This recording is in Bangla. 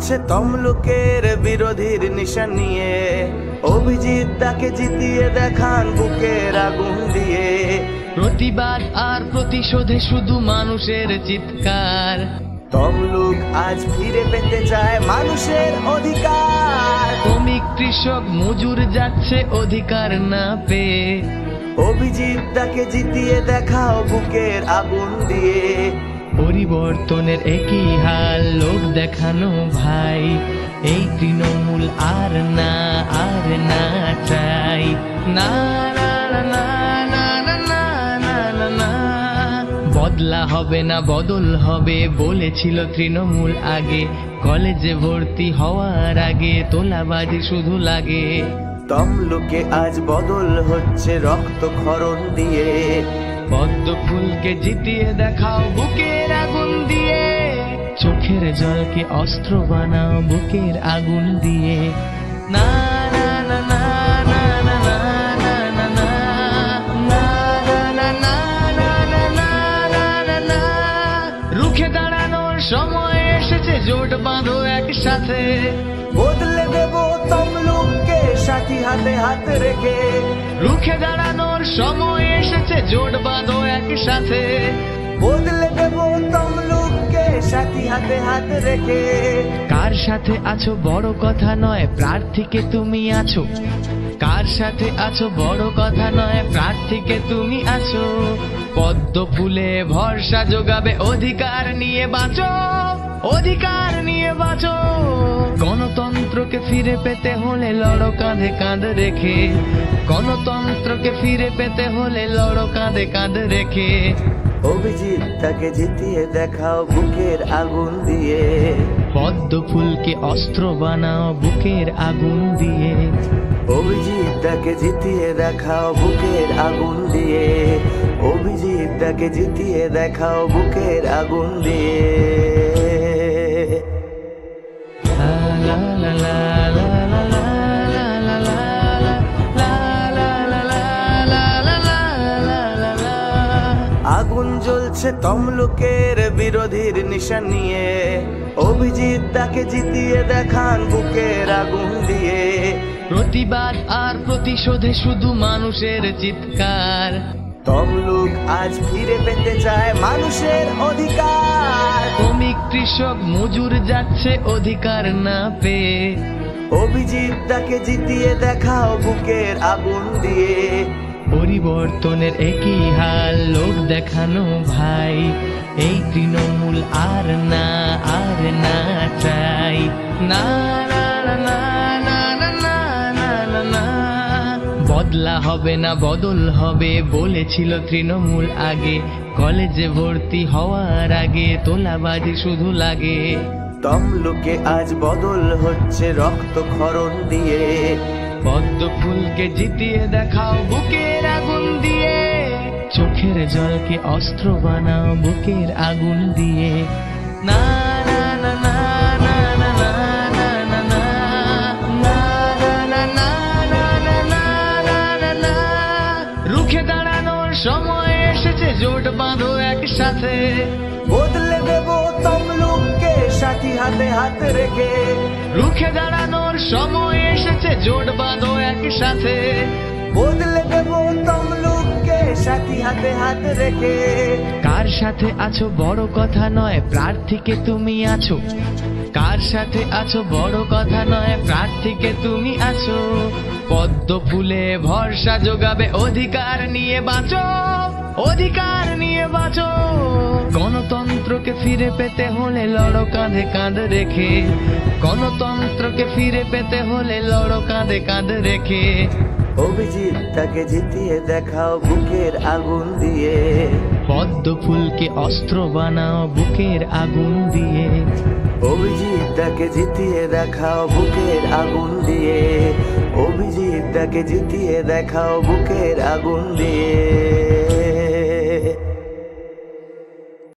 জ্বলছে তমলুকের বিরোধীর নিশান নিয়ে, অভিজিৎ তাকে জিতিয়ে দেখান বুকের আগুন দিয়ে। প্রতিবাদ আর প্রতিশোধে শুধু মানুষের চিৎকার, তমলুক আজ ফিরে পেতে চায় মানুষের অধিকার। শ্রমিক কৃষক মজুর যাচ্ছে অধিকার না পেয়ে, অভিজিৎ তাকে জিতিয়ে দেখাও বুকের আগুন দিয়ে। পরিবর্তনের একই হাল লোক দেখানো ভাই, এই তৃণমূল আর না চাই না না না না না না না না না। বদলা হবে না বদল হবে বলেছিল তৃণমূল আগে, কলেজে ভর্তি হওয়ার আগে তোলাবাজি শুধু লাগে। তমলুকে আজ বদল হচ্ছে রক্তক্ষরণ দিয়ে, পদ্ম ফুলকে জিতিয়ে দেখাও বুকের আগুন দিয়ে। চোখের জলকে অস্ত্র বানাও বুকের আগুন দিয়ে। না না না না না না না না না না না না না না না। রুখে দাঁড়ানোর সময় এসেছে, জোট বাঁধো একসাথে। বদলে দেব তমলুককে সাথী হাতে হাত রেখে। রুখে দাঁড়ানোর সময় এসেছে, জোট বাঁধো একসাথে। বদলে দেব তমলুককে সাথী হাতে হাত রেখে। কার সাথে আছো বড় কথা নয়, প্রার্থীকে তুমি আছো। কার সাথে আছো বড় কথা নয়, প্রার্থীকে তুমি আছো। পদ্ম ফুলে ভরসা যোগাবে, অধিকার নিয়ে বাঁচো, অধিকার নিয়ে বাঁচো। গণতন্ত্রকে ফিরে পেতে হলে লড়ো কাঁধে কাঁধ রেখে। গণতন্ত্রকে ফিরে পেতে হলে লড়ো কাঁধে কাঁধ রেখে। অভিজিৎ তাকে জিতিয়ে দেখাও বুকের আগুন দিয়ে। পদ্ম ফুলকে অস্ত্র বানাও বুকের আগুন দিয়ে। অভিজিৎ তাকে জিতিয়ে দেখাও বুকের আগুন দিয়ে। অভিজিৎ তাকে জিতিয়ে দেখাও বুকের আগুন দিয়ে। লা লা লা লা লা লা লা লা লা লা লা লা লা। আগুন জ্বলছে তমলুকের বিরোধীর নিশান নিয়ে, অভিজিৎ তাকে জিতিয়ে দেখান বুকের আগুন দিয়ে। প্রতিবাদ আর প্রতিশোধে শুধু মানুষের চিৎকার, তমলুক আজ ফিরে পেতে চায় মানুষের অধিকার। শ্রমিক কৃষক মজুর যাচ্ছে অধিকার না পেয়ে, অভিজিৎ তাকে জিতিয়ে দেখাও বুকের আগুন দিয়ে। পরিবর্তনের একই হাল লোক দেখানো ভাই, এই তৃণমূল আর না চাই না না না না না না না না না। বদলা হবে না বদল হবে বলেছিল তৃণমূল আগে, কলেজে ভর্তি হওয়ার আগে তোলাবাজি শুধু লাগে। তমলুকে আজ বদল হচ্ছে রক্তক্ষরণ দিয়ে, পদ্ম ফুলকে জিতিয়ে দেখাও বুকের আগুন দিয়ে। চোখের জলকে অস্ত্র বানাও বুকের আগুন দিয়ে। না না না না না না না না না না না না না না। রুখে দাঁড়ানোর সময় এসেছে, জোট বাঁধো একসাথে। বদলে দেব তমলুককে সাথী হাতে হাত রেখে। রুখে দাঁড়ানোর সময় এসেছে, জোট বাঁধো একসাথে। বদলে দেব তমলুককে সাথী হাতে হাত রেখে। কার সাথে আছো বড় কথা নয়, প্রার্থীকে তুমি আছো। কার সাথে আছো বড় কথা নয়, প্রার্থীকে তুমি আছো। পদ্ম ফুলে ভরসা যোগাবে, অধিকার নিয়ে বাঁচো, অধিকার নিয়ে বাঁচো। গণতন্ত্রকে ফিরে পেতে হলে লড়ো কাঁধে কাঁধ রেখে। গণতন্ত্রকে ফিরে পেতে হলে লড়ো কাঁধে কাঁধ রেখে। অভিজিৎ তাকে জিতিয়ে দেখাও বুকের আগুন দিয়ে। পদ্ম ফুলকে অস্ত্র বানাও বুকের আগুন দিয়ে। অভিজিৎ তাকে জিতিয়ে দেখাও বুকের আগুন দিয়ে। অভিজিৎ তাকে জিতিয়ে দেখাও বুকের আগুন দিয়ে।